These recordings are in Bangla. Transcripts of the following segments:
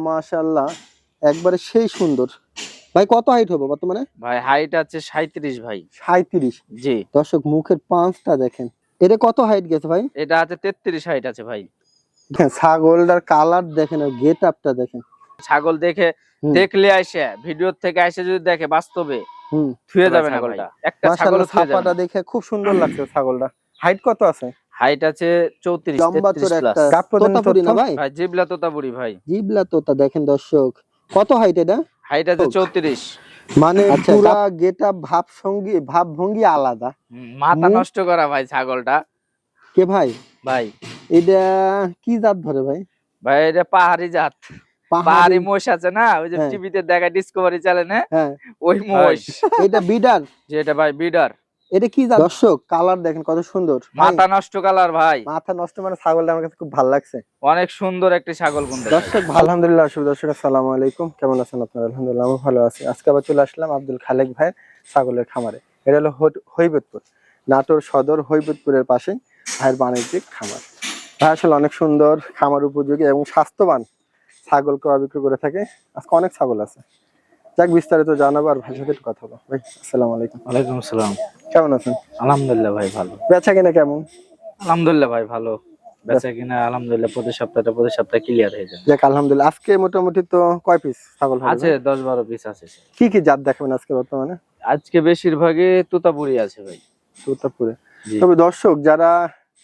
মাশাআল্লাহ একবারে সেই সুন্দর। ভাই কত হাইট হবে বর্তমানে? ভাই হাইট আছে 37 ভাই। 37? জি। দর্শক মুখের পাঁচটা দেখেন। এটা কত হাইট গেছে ভাই? এটা আছে 33 হাইট আছে ভাই। ছাগলটার কালার দেখেন আর গেট আপটা দেখেন। ছাগল দেখলে আইসে ভিডিও থেকে আইসে যদি দেখে বাস্তবে ছুঁয়ে যাবে না ছাগলটা। একটা ছাগল ছাপাটা দেখে খুব সুন্দর লাগছে ছাগলটা। হাইট কত আছে? হাইট আছে 34 লম্বা চোর 33 একটা প্লাস। তোতাপুরি না ভাই? ভাই জিবলা তোতাপুরি ভাই। জিবলা তোতা দেখেন দর্শক। কত হাইট এটা? হাইট আছে 34। মানে পুরা গেটআপ ভাব ভঙ্গি আলাদা। মাথা নষ্ট করা ভাই ছাগলটা। কে ভাই? ভাই এটা কি জাত ধরে ভাই? ভাই এটা পাহাড়ি জাত। পাহাড়ি মোষ আছে না, ওই যে টিভিতে দেখা ডিসকভারি চ্যানেলে, ওই মোষ। এটা বিডার? যেটা ভাই বিডার। এটা কি জাত? দর্শক কালার দেখেন কত সুন্দর। মাথা নষ্ট কালার ভাই। মাথা নষ্ট মানে ছাগলটা আমার কাছে খুব ভালো লাগছে। অনেক সুন্দর একটা ছাগল কোনটা। দর্শক আলহামদুলিল্লাহ, দর্শক আসসালামু আলাইকুম, কেমন আছেন আপনারা? আলহামদুলিল্লাহ আমি ভালো আছি। আজকে আবার চলে আসলাম আব্দুল খালেক ভাইয়ের ছাগলের খামারে। এটা হলো হৈবতপুর, নাটোর সদর হৈবতপুরের পাশে ভাইয়ের বাণিজ্যিক খামার। ভাই আসলে অনেক সুন্দর খামার উপযোগী এবং স্বাস্থ্যবান ছাগল ক্রয় বিক্রি করে থাকে। আজকে অনেক ছাগল আছে, যাক বিস্তারিত জানাবো আর ভাইয়ের সাথে একটু কথা বলবো। ভাই আসসালামু আলাইকুম। ওয়ালাইকুম আসসালাম। কেমন আছেন? আলহামদুলিল্লাহ ভাই ভালো। বেচা কিনা কেমন? আলহামদুলিল্লাহ ভাই ভালো। বেচা কিনা আলহামদুলিল্লাহ প্রতি সপ্তাহে ক্লিয়ার হয়ে যায়। যাক আলহামদুলিল্লাহ। আজকে মোটামুটি তো কয় পিস ছাগল আছে? 10-12 পিস আছে। কি কি জাত দেখাবেন আজকে বর্তমানে? আজকে বেশিরভাগই তোতাপুরি আছে ভাই। তোতাপুরি। তবে দর্শক যারা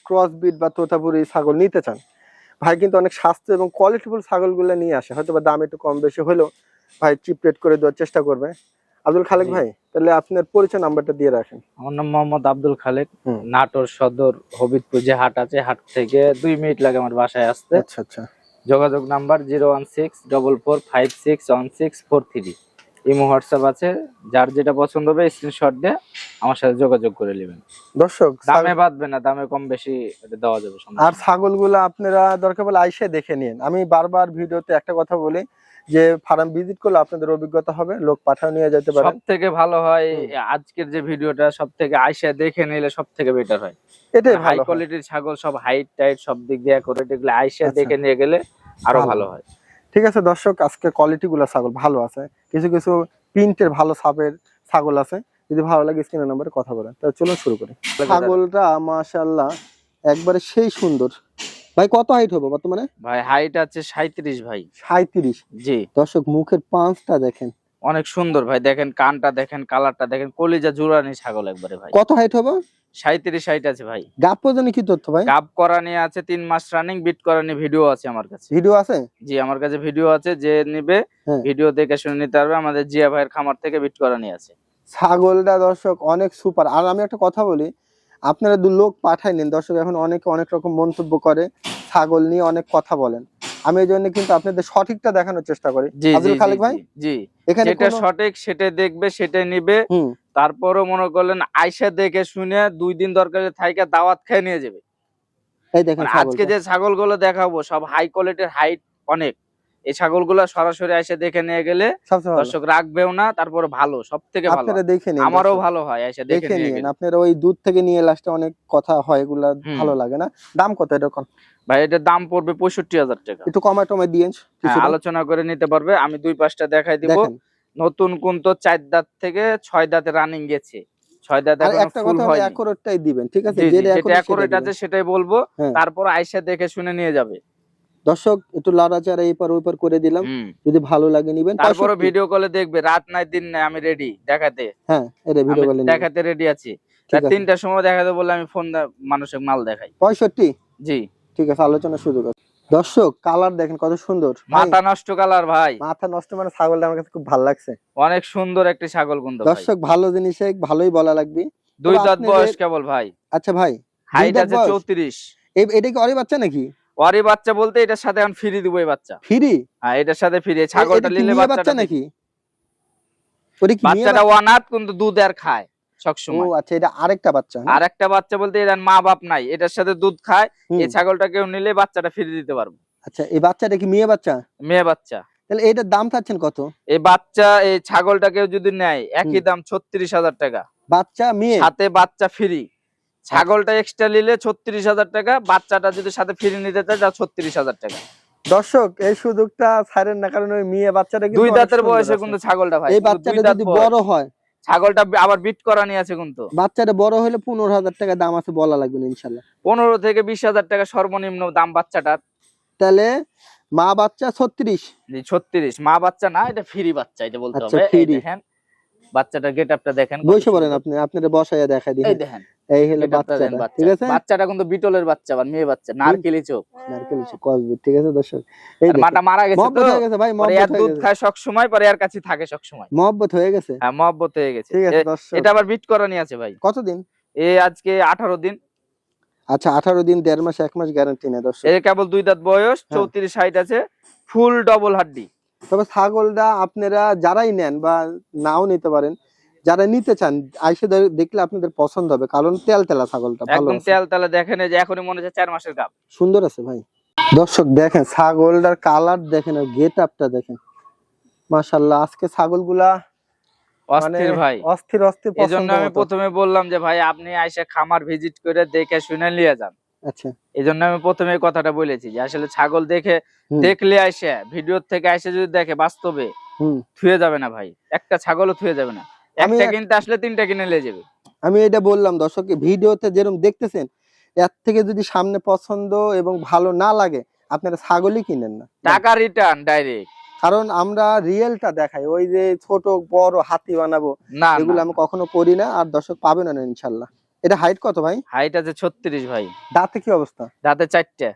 ক্রস বিট বা তোতাপুরি ছাগল নিতে চান, ভাই কিন্তু অনেক স্বাস্থ্য এবং কোয়ালিটিফুল ছাগলগুলো নিয়ে আসে। হয়তো বা দাম একটু কম বেশি হলেও ভাই চিপ রেট করে দেওয়ার চেষ্টা করবে। আব্দুল খালেক ভাই, তাহলে আপনার পরিচয় নাম্বারটা দিয়ে রাখেন। আমার নাম মোহাম্মদ আব্দুল খালেক। নাটোর সদর হবিবপুর যে হাট আছে, হাট থেকে 2 মিনিট লাগে আমার বাসায় আসতে। আচ্ছা আচ্ছা। যোগাযোগ নাম্বার 01644561643। ইমো হোয়াটসঅ্যাপ আছে, যার যেটা পছন্দ হবে স্ক্রিনশট দিয়ে আমার সাথে যোগাযোগ করে নেবেন। দর্শক দামে বাঁধবে না, দামে কম বেশি দেওয়া যাবে। আর ছাগলগুলো আপনারা দরকার পড়লে আইসে দেখে নিন। আমি বারবার ভিডিওতে একটা কথা বলি যে ফার্ম ভিজিট করলে আপনাদের অভিজ্ঞতা হবে, লোক পাঠাও নিয়ে যেতে পারেন। সবথেকে ভালো হয় আজকের যে ভিডিওটা, সবথেকে আইসা দেখে নিলে সবথেকে বেটার হয়। এটাই হাই কোয়ালিটির ছাগল, সব হাইট টাইট সব দিক দিয়ে করে এগুলো আইসা দেখে নিয়ে গেলে আরো ভালো হয়। ঠিক আছে দর্শক, আজকে কোয়ালিটি গুলা ছাগল ভালো আছে, কিছু কিছু প্রিন্টের ভালো সাপের ছাগল আছে। যদি ভালো লাগে স্ক্রিনের নম্বরে কথা বলেন। তাহলে চলুন শুরু করি। ছাগলটা মাশাআল্লাহ একবারে সেই সুন্দর। ভাই কত হাইট হবে বর্তমানে? ভাই হাইট আছে 37 ভাই। 37? জি। দর্শক মুখের পাঁচটা দেখেন, অনেক সুন্দর ভাই। দেখেন কানটা দেখেন, কালারটা দেখেন, কলিজা জুড়ানি ছাগল একবারে ভাই। কত হাইট হবে? 37 হাইট আছে ভাই। গাব পর্যন্ত কি তথ্য ভাই? গাব করানি আছে 3 মাস রানিং, বিট করানি ভিডিও আছে আমার কাছে। ভিডিও আছে? জি আমার কাছে ভিডিও আছে, যে নিবে ভিডিও দেখে শুনে নিতে পারবে। আমাদের জিয়া ভাইয়ের খামার থেকে বিট করানি আছে। ছাগলটা দর্শক অনেক সুপার। আর আমি একটা কথা বলি, আপনারা দু লোক পাঠাই নিন। দর্শক এখন অনেকে অনেক রকম মন্তব্য করে, ছাগল নিয়ে অনেক কথা বলেন। আমি এই জন্য কিন্তু আপনাদের সঠিকটা দেখানোর চেষ্টা করি। আব্দুল খালেক ভাই, জি এখানে যেটা সঠিক সেটাই দেখবে, সেটাই নিবে। তারপরও মনে করলেন আইসা দেখে শুনে 2 দিন দরকারে থাইকা দাওয়াত খেয়ে নিয়ে যাবে। এই দেখেন আজকে যে ছাগলগুলো দেখাবো সব হাই কোয়ালিটির, হাইট অনেক। এই ছাগলগুলো সরাসরি এসে দেখে নিয়ে গেলে দর্শক রাখবেও না, তারপরে ভালো, সবথেকে ভালো। আপনারা দেখে নিন, আমারও ভালো হয় এসে দেখে নিন। আপনারা ওই দুধ থেকে নিয়ে লাস্টে অনেক কথা হয়, এগুলা ভালো লাগে না। দাম কত এটা কোন ভাই? এটার দাম পড়বে 65,000 টাকা। একটু কমায় দিয়েন, আলোচনা করে নিতে পারবে। আমি 2-5টা দেখাই দিব। নতুন কোন তো 4 দাঁত থেকে 6 দাঁতে রানিং গেছে। 6 দাঁতে একটা কথা হলো অ্যাকুরেটটাই দিবেন, ঠিক আছে? যেটা অ্যাকুরেট আছে সেটাই বলবো, তারপর আইসা দেখে শুনে নিয়ে যাবে। দর্শক একটু লাড়াচাড়া এই পার ওই পার করে দিলাম, যদি ভালো লাগে নিবেন। তারপর ভিডিও কলে দেখবে, রাত নাই দিন নাই আমি রেডি দেখাতে। হ্যাঁ এটা ভিডিও কলে দেখাতে রেডি আছি। রাত 3টার সময় দেখাতে বললে আমি ফোন মানুষের মাল দেখাই। 65? জি ঠিক আছে, আলোচনা শুরু কর। দর্শক কালার দেখেন কত সুন্দর। মাথা নষ্ট কালার ভাই। মাথা নষ্ট মানে ছাগলটা আমার কাছে খুব ভালো লাগছে। অনেক সুন্দর একটা ছাগল কোনটা ভাই? দর্শক ভালো জিনিসে ভালোই বলা লাগবে। 2 দাঁত বয়স কেবল ভাই। আচ্ছা ভাই, হাইট আছে 34। এটা কি অরি বাচ্চা নাকি? অরি বাচ্চা বলতে এটার সাথে এখন ফ্রি দিব। এই বাচ্চা ফ্রি? হ্যাঁ এটার সাথে ফ্রি। ছাগলটা নিলে বাচ্চাটা নাকি? বাচ্চাটা ওয়ানাত কিন্তু দুধ আর খায় সব সময়। ও আচ্ছা, এটা আরেকটা বাচ্চা? আরেকটা বাচ্চা বলতে এর মা বাপ নাই, এটার সাথে দুধ খায়। এই ছাগলটা কেউ নিলে বাচ্চাটা ফ্রি দিতে পারবো। আচ্ছা, এই বাচ্চাটা কি মেয়ে বাচ্চা? মেয়ে বাচ্চা। তাহলে এটার দাম চাচ্ছেন কত? এই বাচ্চা, এই ছাগলটা কেউ যদি নেয় একই দাম 36,000 টাকা। বাচ্চা মেয়ে সাথে বাচ্চা ফ্রি। ছাগলটা এক্সট্রা নিলে 36,000 টাকা, বাচ্চাটা যদি সাথে ফ্রি নিতে চায় তা 36,000 টাকা। দর্শক এই সুযোগটা ছাড়েন না, কারণ ওই মেয়ে বাচ্চাটা কিন্তু 2 অনেক দাঁতের সুন্দর বয়সে আছে। কিন্তু ছাগলটা ভাই, এই বাচ্চাটা যদি বড় হয়, ছাগলটা আবার বিট করা নিয়ে আছে কিন্তু। বাচ্চাটা বড় হলে 15,000 টাকা দাম আছে বলা লাগবে না ইনশাল্লাহ। 15 থেকে 20,000 টাকা সর্বনিম্ন দাম বাচ্চাটার। তাহলে মা বাচ্চা 36। জি 36, মা বাচ্চা না, এটা ফ্রি বাচ্চা, এটা বলতে আচ্ছা, হবে। এই free। দেখেন বাচ্চাটার গেটআপটা দেখেন, বসে পড়েন আপনি, আপনাদের বসায়া দেখাই দিই। এই দেখেন এই হলো গেটআপটা দেখেন বাচ্চাটা, ঠিক আছে। বাচ্চাটা কিন্তু বিটলের বাচ্চা, আবার মেয়ে বাচ্চা, নারকেলি চোখ। নারকেল কসবি, ঠিক আছে দর্শক। এই আর মাটা মারা গেছে তো, মহব্বত হয়ে গেছে ভাই, পরে মহব্বত এর হয়ে দুধ গেছে, খায় সব সময়, পরে এর কাছে থাকে সব সময়। মহব্বত হয়ে গেছে। হ্যাঁ মহব্বত হয়ে গেছে। ঠিক আছে দর্শক। এটা আবার বিট করা নিয়ে আছে ভাই। কতদিন? এই আজকে 18 দিন। আচ্ছা 18 দিন, 1.5 মাস 1 মাস গ্যারান্টি নেই দর্শক। এর কেবল 2 দাঁত বয়স, 34 হাইট আছে, ফুল ডবল হাড্ডি। তবে ছাগলটা আপনারা যারাই নেন বা নাও নিতে পারেন, যারা নিতে চান আইসে দেখলে আপনাদের পছন্দ হবে, কারণ তেল তেলা ছাগলটা ভালো একদম আছে। তেল তেলা দেখেন, এই যে এখনই মনে হচ্ছে 4 মাসের গাব। সুন্দর আছে ভাই। দর্শক দেখেন ছাগলটার কালার দেখেন আর গেটআপটা দেখেন, মাশাআল্লাহ। আজকে ছাগলগুলা অস্থির ভাই, অস্থির অস্থির এজন্য পছন্দ আমি মতো। প্রথমে বললাম যে ভাই আপনি আইসা খামার ভিজিট করে দেখে শুনে নিয়ে যান। আচ্ছা, এজন্য আমি প্রথমে এই কথাটা বলেছি যে আসলে ছাগল দেখলে আইসা ভিডিও থেকে আইসা যদি দেখে বাস্তবে থুয়ে যাবে না ভাই, একটা ছাগলও থুয়ে যাবে না। একটা কিনতে আসলে 3টা কিনে নিয়ে যাবে। আমি এটা বললাম দর্শককে, ভিডিওতে যেরকম দেখতেছেন এর থেকে যদি সামনে পছন্দ এবং ভালো না লাগে আপনারা ছাগলই কিনেন না, টাকা রিটার্ন ডাইরেক্ট। কারণ আমরা রিয়েলটা দেখাই, ওই যে ছোট বড় হাতি বানাবো না, এগুলো আমি কখনো করি না, আর দর্শক পাবে না ইনশাল্লাহ। এটা হাইট কত ভাই? হাইট আছে 36 ভাই। দাঁতে কি অবস্থা? দাঁতে 4টা।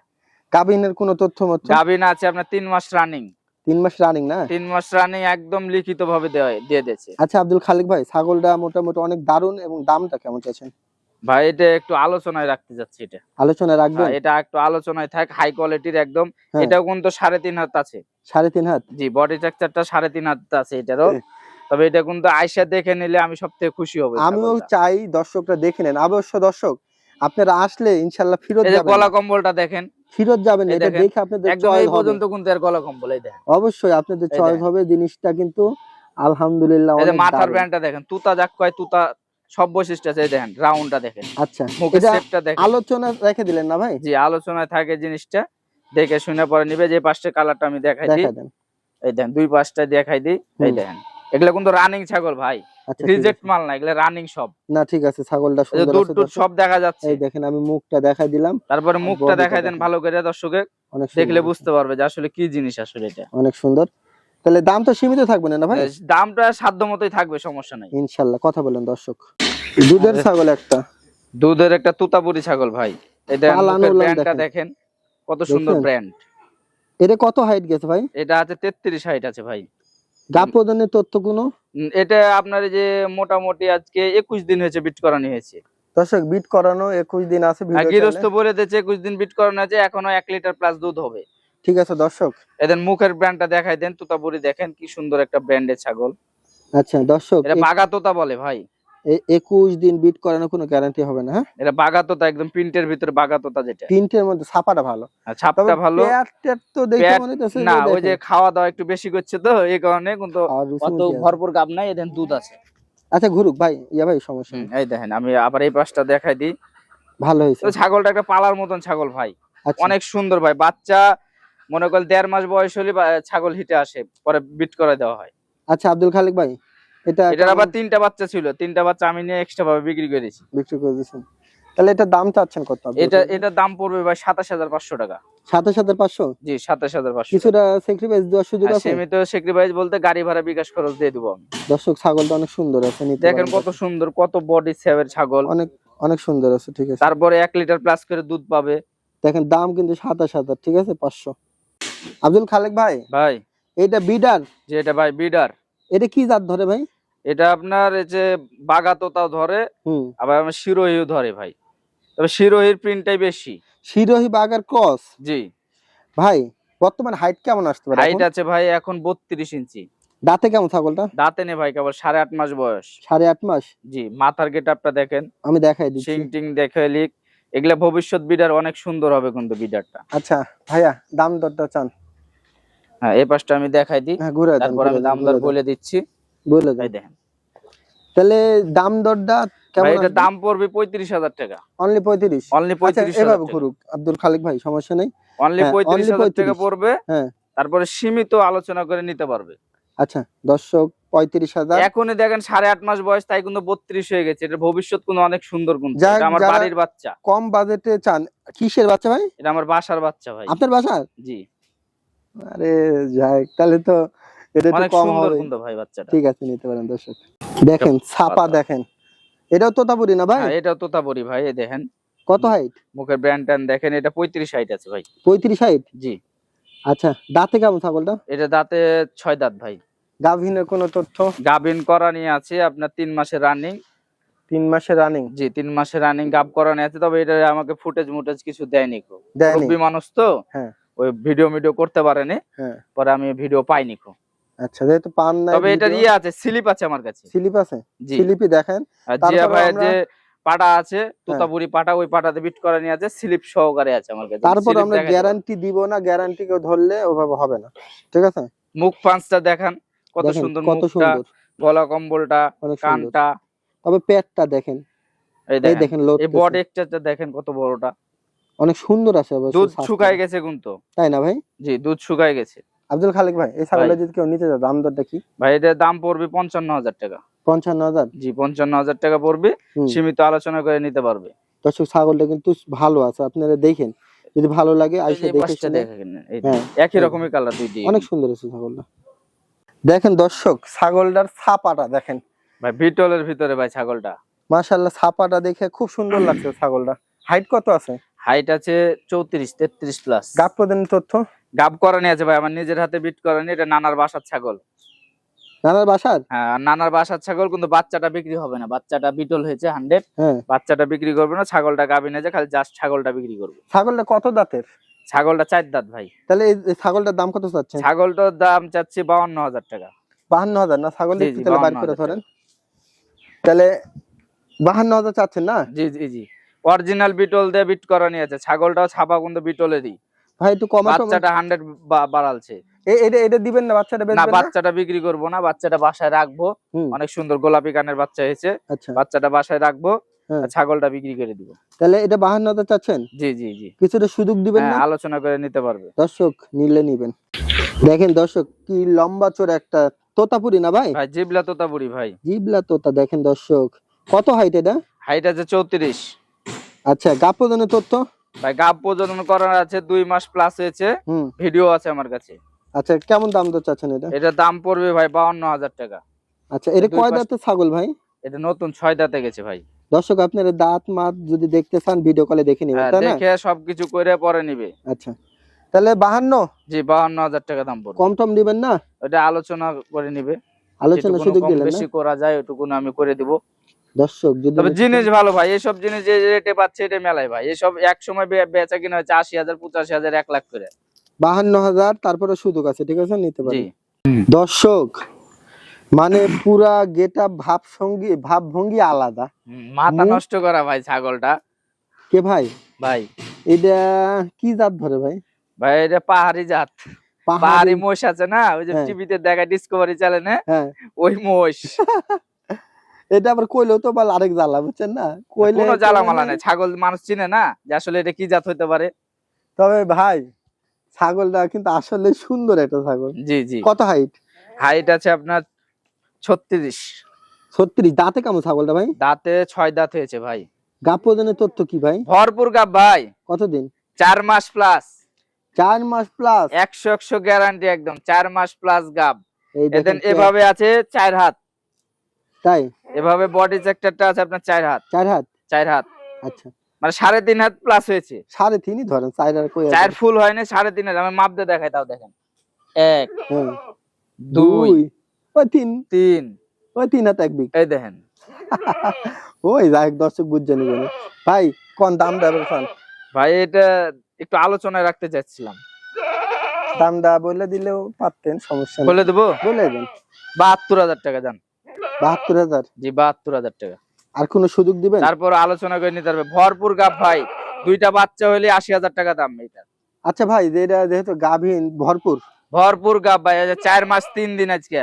গাবিনের কোনো তথ্য মত? গাবিন আছে আপনার 3 মাস রানিং। 3 মাস রানিং না? 3 মাস রানিং একদম লিখিত ভাবে দিয়ে দিয়েছে। আচ্ছা আব্দুল খালিক ভাই, ছাগলটা মোটামুটি অনেক দারুণ, এবং দামটা কেমন চাচ্ছেন ভাই? এটা একটু আলোচনায় রাখতে যাচ্ছি, এটা আলোচনা রাখবেন? এটা একটু আলোচনায় থাক, হাই কোয়ালিটির একদম। এটাও কিন্তু 3.5 হাত আছে। 3.5 হাত? জি, বডি স্ট্রাকচারটা 3.5 হাত আছে এটারও। তবে এটা কিন্তু আয়শা দেখে নিলে আমি সবথেকে খুশি হব। আমিও চাই দর্শকরা দেখে নেন, অবশ্য দর্শক আপনারা আসলে ইনশাআল্লাহ ফিরত যাবেন। এই গলা কম্বলটা দেখেন, ফিরত যাবেন, এটা দেখে আপনাদের একদম চয়েস এই হবে। পর্যন্ত কিন্তু এর গলা কম্বল এই দেখেন, অবশ্যই আপনাদের চয়েস হবে জিনিসটা, কিন্তু আলহামদুলিল্লাহ এই যে অনেক মাথার দারুণ। ব্যান্ডটা দেখেন, তুতা যাক কয় তুতা সব বৈশিষ্ট্য আছে, এই দেখেন রাউন্ডটা দেখেন। আচ্ছা, মুখের এটা শেপটা দেখেন। আলোচনা রেখে দিলেন না ভাই? জি, আলোচনায় থাকে জিনিসটা, দেখে শুনে পরে নিবে। যে পাশে কালারটা আমি দেখাই দিই, এই দেখেন দুই পাশটা দেখাই দিই, এই দেখেন এগুলা কিন্তু রানিং ছাগল ভাই, রিজেক্ট মাল না, এগুলা রানিং সব। না ঠিক আছে, ছাগলটা সুন্দর আছে, দুধ সব দেখা যাচ্ছে। এই দেখেন আমি মুখটা দেখাই দিলাম, তারপরে মুখটা দেখাই দেন ভালো করে, দর্শকে দেখলে বুঝতে পারবে যে আসলে কি জিনিস। আসলে এটা অনেক সুন্দর। তাহলে দাম তো সীমিত থাকবে না ভাই? দামটা সাধ্য মতোই থাকবে, সমস্যা নাই ইনশাআল্লাহ। কথা বলেন দর্শক। দুধের ছাগল একটা, দুধের একটা তুতাপুরি ছাগল ভাই। এটা ব্র্যান্ডটা দেখেন কত সুন্দর ব্র্যান্ড। এটা কত হাইট গেছে ভাই? এটা আছে 33 হাইট আছে ভাই। গাব প্রদানের তথ্য কোনো? এটা আপনার যে মোটামুটি আজকে 21 দিন হয়েছে বিট করানো হয়েছে। দর্শক বিট করানো 21 দিন আছে, গৃহস্থ বলে দিয়েছে 21 দিন বিট করানো আছে, এখনো 1 লিটার প্লাস দুধ হবে। ঠিক আছে দর্শক, এদের মুখের ব্র্যান্ডটা দেখাই দেন, তুতাপুরি দেখেন কি সুন্দর একটা ব্র্যান্ডের ছাগল। আচ্ছা দর্শক, এটা বাগা তোতা বলে ভাই। 21 দিন বিট করানো কোনো গ্যারান্টি হবে না? হ্যাঁ, এটা বাগা তোতা, একদম প্রিন্টের ভিতরে বাগা তোতা, যেটা প্রিন্টের মধ্যে ছাপাটা ভালো, ছাপটা ভালো। পেট তো দেখে মনে হচ্ছে না, ওই যে খাওয়া দাওয়া একটু বেশি করছে তো এই কারণে, কিন্তু অত ভরপুর গাব নাই, এদের দুধ আছে। আচ্ছা ঘুরুক ভাই, ইয়া ভাই সমস্যা নেই। এই দেখেন আমি আবার এই পাশটা দেখাই দিই, ভালো হয়েছে। তো ছাগলটা একটা পালার মতন ছাগল ভাই, অনেক সুন্দর ভাই। বাচ্চা মনে করেন 1.5 মাস বয়স হলে ছাগল হিটে আসে, পরে বিট করে দেওয়া হয়। আচ্ছা আব্দুল খালিক ভাই, এটার আবার 3টা বাচ্চা ছিল, 3টা বাচ্চা আমি নিয়ে এক্সট্রা ভাবে বিক্রি করেছি। বিক্রি করে দিয়েছেন, তাহলে এটা দাম চাচ্ছেন কত? এটা দাম পড়বে ভাই 27500 টাকা। 27500? জি 27500। কিছুটা স্যাক্রিফাইস দেওয়ার সুযোগ আছে? সীমিত স্যাক্রিফাইস বলতে গাড়ি ভাড়া বিকাশ খরচ দিয়ে দেব আমি। দর্শক ছাগলটা অনেক সুন্দর আছে, দেখেন কত সুন্দর, কত বডি শেপের ছাগল, অনেক অনেক সুন্দর আছে। ঠিক আছে, তারপরে 1 লিটার প্লাস করে দুধ পাবে। দেখেন দাম কিন্তু 27000, ঠিক আছে 500। আব্দুল খালেক ভাই, এটা বিডার? যে এটা ভাই বিডার। এটা কি জাত ধরে ভাই? এটা আপনার এই যে বাগা তোতাও ধরে, আবার আমার শিরোহিও ধরে ভাই, তবে শিরোহির প্রিন্টটাই বেশি। শিরোহি বাগার ক্রস? জি ভাই, বর্তমান হাইট কেমন আসতে পারে? হাইট আছে ভাই এখন 32 ইঞ্চি। দাঁতে কেমন ছাগলটা? দাঁতে নেই ভাই, কেবল 8.5 মাস বয়স। 8.5 মাস? জি, মাথার গেটআপটা দেখেন, আমি দেখাই দিচ্ছি। শিং টিং দেখে লিক, এগুলা ভবিষ্যৎ বিডার অনেক সুন্দর হবে কিন্তু বিডারটা। আচ্ছা ভাইয়া, দাম দরটা চান? হ্যাঁ, এই পাশটা আমি দেখাই দিই, তারপর আমি দাম দর বলে দিচ্ছি। বলে দেন। দেখেন তাহলে দাম দরটা কেমন এটা দাম পড়বে 35,000 টাকা। অনলি 35? অনলি 35,000 এভাবে ঘুরুক আব্দুল খালেক ভাই, সমস্যা নেই। অনলি 35,000 টাকা পড়বে। হ্যাঁ, তারপরে সীমিত আলোচনা করে নিতে পারবে। আচ্ছা দর্শক 35,000। এখনই দেখেন 8.5 মাস বয়স, তাই কিন্তু 32 হয়ে গেছে। এটা ভবিষ্যৎ কিন্তু অনেক সুন্দর। কিন্তু এটা আমার বাড়ির বাচ্চা। কম বাজেটে চান, কিসের বাচ্চা ভাই? এটা আমার বাসার বাচ্চা ভাই। আপনার বাসার? জি। আরে যাই, তাহলে তো এটা একটু অনেক কম সুন্দর হবে। কিন্তু ভাই বাচ্চাটা। ঠিক আছে, নিতে পারেন দর্শক। দেখেন ছাপা দেখেন, এটাও তোতাপুরি না ভাই? হ্যাঁ, এটাও তোতাপুরি ভাই। এই দেখেন কত হাইট? মুখের ব্র্যান্ড দেখেন, এটা 35 হাইট আছে ভাই। 35 হাইট? জি। আচ্ছা, দাঁতে কেমন ছাগলটা? এটা দাঁতে 6 দাঁত ভাই। গাভীনের কোনো তথ্য? গাবিন করা নিয়ে আছে আপনার 3 মাসের রানিং। 3 মাসের রানিং? জি, 3 মাসের রানিং গাব করা নিয়ে আছে। তবে এটা আমাকে ফুটেজ কিছু দেয়নি। মুরব্বী মানুষ তো, হ্যাঁ, ওই ভিডিও করতে পারেনি। হ্যাঁ, পরে আমি ভিডিও পাইনি। আচ্ছা, যেহেতু পান নাই। তবে এটার আছে, স্লিপ আছে আমার কাছে। স্লিপ আছে? জি, স্লিপই দেখেন। আর জিয়া ভাইয়ের যে পাটা আছে, তোতাপুরি পাটা, ওই পাটাতে বিট করা নিয়ে আছে, স্লিপ সহকারে আছে আমার কাছে। তারপর আমরা গ্যারান্টি দিব না, গ্যারান্টি কেউ ধরলে ওভাবে হবে না, ঠিক আছে? মুখ পাঁচটা দেখান কত সুন্দর, কত সুন্দর গলা কম্বলটা, কানটা। তবে পেটটা দেখেন, এই দেখেন লোড, এই বডি একটা দেখেন কত বড়টা, অনেক সুন্দর আছে। অবশ্য দুধ শুকায় গেছে কিন্তু, তাই না ভাই? জি, দুধ শুকায় গেছে। আব্দুল খালেক ভাই, এই ছাগলটা যদি কেউ নিতে চায়, দাম দরটা কি ভাই? এটার দাম পড়বে 55,000 টাকা। 55,000? জি, 55,000 টাকা পড়বে। সীমিত আলোচনা করে নিতে পারবে। দর্শক ছাগলটা কিন্তু ভালো আছে, আপনারা দেখেন, যদি ভালো লাগে আইসা দেখেন। একই রকমের কালার, দুইটি অনেক সুন্দর আছে ছাগলটা। দেখেন দর্শক, ছাগলটার ছাপাটা দেখেন ভাই, বিটলের ভিতরে ভাই ছাগলটা। মাশাআল্লাহ, ছাপাটা দেখে খুব সুন্দর লাগছে ছাগলটা। হাইট কত আছে? হাইট আছে 34-33 প্লাস। গাব প্রদানের তথ্য? গাব করানি আছে ভাই, আমার নিজের হাতে বিট করানি। এটা নানার বাসার ছাগল। নানার বাসার? হ্যাঁ, নানার বাসার ছাগল, কিন্তু বাচ্চাটা বিক্রি হবে না। বাচ্চাটা বিটল হয়েছে 100। বাচ্চাটা বিক্রি করবে না, ছাগলটা গাবিনে যে খালি জাস্ট ছাগলটা বিক্রি করবে। ছাগলটা কত দাঁতের? ছাগলটা 4 দাঁত ভাই। তাহলে এই ছাগলটার দাম কত চাচ্ছেন? ছাগলটার দাম চাচ্ছি 52,000 টাকা। 52,000 না? ছাগলটা একটু তাহলে বাইর করে ধরেন, তাহলে 52,000 চাচ্ছেন না? জি জি জি, অরিজিনাল বিটল দিয়ে বিট করানি আছে। ছাগলটাও ছাপা কিন্তু বিটলেরই ভাই, একটু কমা। বাচ্চাটা 100 বাড়ালছে। এটা দিবেন না? বাচ্চাটা বেচবেন না, না? বাচ্চাটা বিক্রি করব না, বাচ্চাটা বাসায় রাখবো। অনেক সুন্দর গোলাপি কানের বাচ্চা হয়েছে। আচ্ছা, বাচ্চাটা বাসায় রাখবো, ছাগলটা বিক্রি করে দিব। তাহলে এটা 52,000 চাচ্ছেন? জি জি জি, কিছুটা সুযোগ দিবেন না? আলোচনা করে নিতে পারবে। দর্শক নিলে নিবেন। দেখেন দর্শক, কি লম্বা চোর একটা তোতাপুরি না ভাই? ভাই জিবলা তোতাপুরি ভাই, জিবলা তোতা। দেখেন দর্শক, কত হাইট এটা? হাইট আছে 34। আচ্ছা, গাব প্রদানের তথ্য? ভাই গাব প্রজনন করার আছে, 2 মাস প্লাস হয়েছে, ভিডিও আছে আমার কাছে। আচ্ছা, কেমন দাম দর চাচ্ছেন এটা? এটা দাম পড়বে ভাই 52,000 টাকা। আচ্ছা, এটা কয় দাঁতের ছাগল ভাই? এটা নতুন 6 দাঁতে গেছে ভাই। দর্শক আপনারা দাঁত মাত যদি দেখতে চান, ভিডিও কলে দেখে নিবেন, তাই না? দেখে সবকিছু করে পরে নিবে। আচ্ছা, তাহলে 52? জি, 52,000 টাকা দাম পড়বে। কম টম দিবেন না? এটা আলোচনা করে নিবে। আলোচনা সুযোগ দিলেন না? বেশি করা যায় ওটুকু আমি করে দিব। দর্শক যদি, তবে জিনিস ভালো ভাই, এইসব জিনিস যে রেটে পাচ্ছে এটা মেলায় ভাই। এইসব এক সময় বেচা কিনা হচ্ছে 80,000, 85,000, 1 লাখ করে। 52,000 তারপরে সুযোগ আছে, ঠিক আছে, নিতে পারেন। জি দর্শক মানে পুরা গেটআপ ভাব ভঙ্গি আলাদা। মাথা নষ্ট করা ভাই ছাগলটা। কে ভাই? ভাই এটা কি জাত ধরে ভাই? ভাই এটা পাহাড়ি জাত। পাহাড়ি মোষ আছে না, ওই যে টিভিতে দেখায় ডিসকভারি চ্যানেলে, ওই মোষ। এটা আবার কইলেও তো বল আরেক জ্বালা, বুঝছেন না? কইলে কোনো জ্বালা মালা নাই, ছাগল মানুষ চিনে না যে আসলে এটা কি জাত হইতে পারে। তবে ভাই ছাগলটা কিন্তু আসলে সুন্দর একটা ছাগল। জি জি। কত হাইট? হাইট আছে আপনার 36। 36? দাঁতে কেমন ছাগলটা ভাই? দাঁতে 6 দাঁত হয়েছে ভাই। গাব প্রদানের তথ্য কি ভাই? ভরপুর গাব ভাই। কতদিন? 4 মাস প্লাস। 4 মাস প্লাস? 100 গ্যারান্টি একদম। 4 মাস প্লাস গাব। দেখেন এভাবে আছে 4 হাত। তাই? এভাবে বডি সেক্টরটা আছে আপনার 4 হাত। 4 হাত? 4 হাত। আচ্ছা, মানে 3.5 হাত প্লাস হয়েছে। 3.5 ধরেন, 4 আর কই? 4 ফুল হয়নি, 3.5 হাত। আমি মাপ দিয়ে দেখাই, তাও দেখেন। 1 2 ওই 3 ওই 3 হাত 1 বিঘ। এই দেখেন। ওই যাই দর্শক বুঝে নিবেন ভাই। কোন দাম দেবেন ভাই? এটা একটু আলোচনায় রাখতে চাচ্ছিলাম। দামটা বলে দিলেও পারতেন, সমস্যা নেই। বলে দেবো? বলে দেন। 72,000 টাকা জান। 72,000? জি, 72,000 টাকা। আর কোনো সুযোগ দিবেন? তারপর আলোচনা করে নিতে পারবে। ভরপুর গাব ভাই, 2টা বাচ্চা হলে 80,000 টাকা দাম এটা। আচ্ছা ভাই, যেহেতু গাভীন ভরপুর গাব ভাই। 4 মাস 3 দিন আজকে।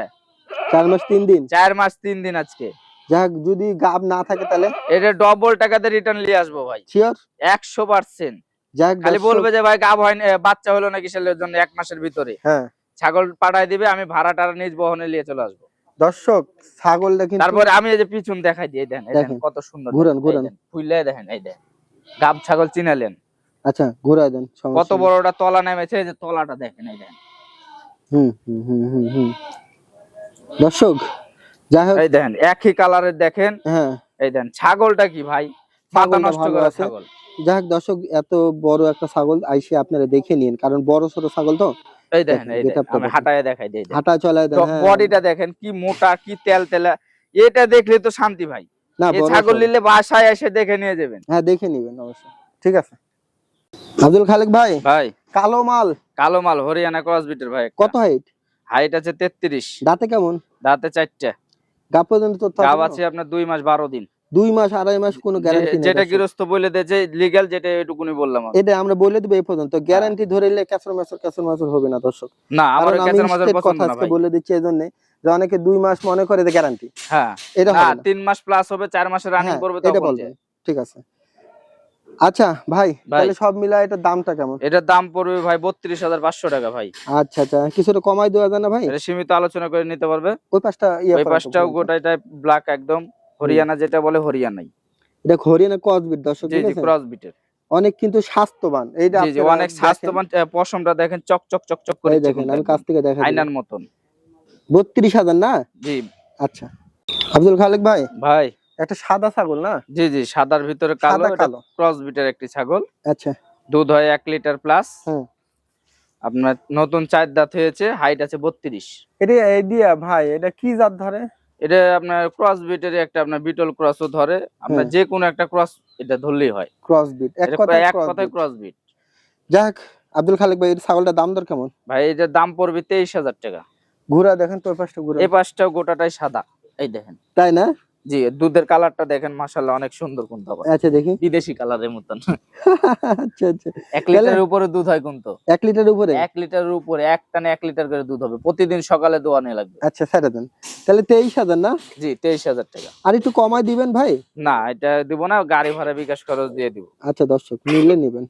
4 মাস 3 দিন? 4 মাস 3 দিন আজকে। যাক যদি গাব না থাকে তাহলে এটা ডবল টাকাতে রিটার্ন নিয়ে আসবো ভাই, শিওর 100%। যাক খালি বলবে যে ভাই গাব হয়নি, বাচ্চা হলো নাকি সেলের জন্য 1 মাসের ভিতরে, হ্যাঁ ছাগল পাঠায় দিবে, আমি ভাড়াটা নিজ বহনে নিয়ে চলে আসবো। দর্শক ছাগলটা কিন্তু তারপরে আমি এই যে পিছন দেখাই দিই, দেখেন কত সুন্দর, ঘুরান ঘুরান ফুইলে দেখেন, এই দেখেন গাব ছাগল চিনালেন। আচ্ছা ঘুরাই দেন, কত বড়টা তলা নেমেছে, এই যে তলাটা দেখেন, এই দেখেন। দর্শক যাই হোক, এই দেখেন একই কালারের দেখেন, হ্যাঁ এই দেখেন ছাগলটা কি ভাই, মাথা নষ্ট করা ছাগল। যাক দর্শক, এত বড় একটা ছাগল আইসে আপনারা দেখে নিন, কারণ বড় ছোট ছাগল তো। এই দেখেন, এই দেখেন আমি হাঁটায় দেখাই দিই, হাঁটা চলায় দেন, বডিটা দেখেন কি মোটা, কি তেল তেলা, এটা দেখলে তো শান্তি ভাই। না এই ছাগল নিলে বাসায় এসে দেখে নিয়ে যাবেন। হ্যাঁ দেখে নেবেন অবশ্যই, ঠিক আছে। আব্দুল খালেক ভাই, ভাই কালো মাল হরিয়ানা ক্রস বিটের ভাই। কত হাইট? হাইট আছে 33। দাঁতে কেমন? দাঁতে 4টা। গাব পর্যন্ত তো গাব আছে আপনার 2 মাস 12 দিন। 2 মাস 2.5 মাস কোনো গ্যারান্টি নেই, যেটা গৃহস্থ বলে দেয় লিগ্যাল, যেটা এটুকুনি বললাম। এটা আমরা বলে দেব এই পর্যন্ত, গ্যারান্টি ধরেলে ক্যাসর মাসর হবে না দর্শক। না আমার ক্যাসর মাসের পছন্দ না ভাই, বলে দিচ্ছি এইজন্য যে অনেকে 2 মাস মনে করে যে গ্যারান্টি। হ্যাঁ এটা না, 3 মাস প্লাস হবে, 4 মাসের রানিং করবে এটা তখন বলবেন, ঠিক আছে। আচ্ছা ভাই, তাহলে সব মিলায় এটার দামটা কেমন? এটার দাম পড়বে ভাই 32,500 টাকা ভাই। আচ্ছা আচ্ছা, কিছুটা কমাই দেওয়া যায় না ভাই? এটা সীমিত আলোচনা করে নিতে পারবে। ওই পাশটা ওই পাশটাও গোটাটাই ব্ল্যাক একদম, হরিয়ানা যেটা বলে হরিয়ানাই। এটা হরিয়ানা ক্রস বিট দর্শক, জি জি ক্রস বিটের, অনেক কিন্তু স্বাস্থ্যবান। এইটা জি জি অনেক স্বাস্থ্যবান। পশমটা দেখেন চক চক চক চক করে, দেখেন আমি কাছ থেকে দেখাই, আয়নার মতন। 32,000 না? জি। আচ্ছা আব্দুল খালেক ভাই, একটা সাদা ছাগল না? জি জি সাদার ভিতরে কালো, ক্রস বিটের একটি ছাগল। আচ্ছা, দুধ হয় 1 লিটার প্লাস। আপনার নতুন 4 দাঁত হয়েছে, হাইট আছে 32। এটা এই দিয়া ভাই, এটা কি জাত ধরে? এটা আপনার ক্রস বিটের একটা, আপনার বিটল ক্রসও ধরে, আপনার যে কোনো একটা ক্রস এটা ধরলেই হয় ক্রস বিট, এক কথায় ক্রস বিট। যাক আব্দুল খালেক ভাই, এর ছাগলটার দাম দর কেমন? ভাই এটার দাম পড়বে 23,000 টাকা। ঘোড়া দেখেন তো, পাশটা ঘোড়া, এই পাশটাও গোটাটাই সাদা, এই দেখেন। তাই না? জি, দুধের কালারটা দেখেন মাশাআল্লাহ অনেক সুন্দর, কোন আবার আচ্ছা দেখি, বিদেশি কালারের মতন। আচ্ছা আচ্ছা, 1 লিটারের উপরে দুধ হয় কোন, 1 লিটারের উপরে? 1 লিটারের উপরে, এক টানে 1 লিটার করে দুধ হবে, প্রতিদিন সকালে দোয়ানো লাগবে। আচ্ছা ছেড়ে দেন, তাহলে 23,000 না? জি 23,000 টাকা। আর একটু কমাই দিবেন ভাই? না এটা দিব না, গাড়ি ভাড়া বিকাশ খরচ দিয়ে দিব। আচ্ছা দর্শক নিলে নেবেন।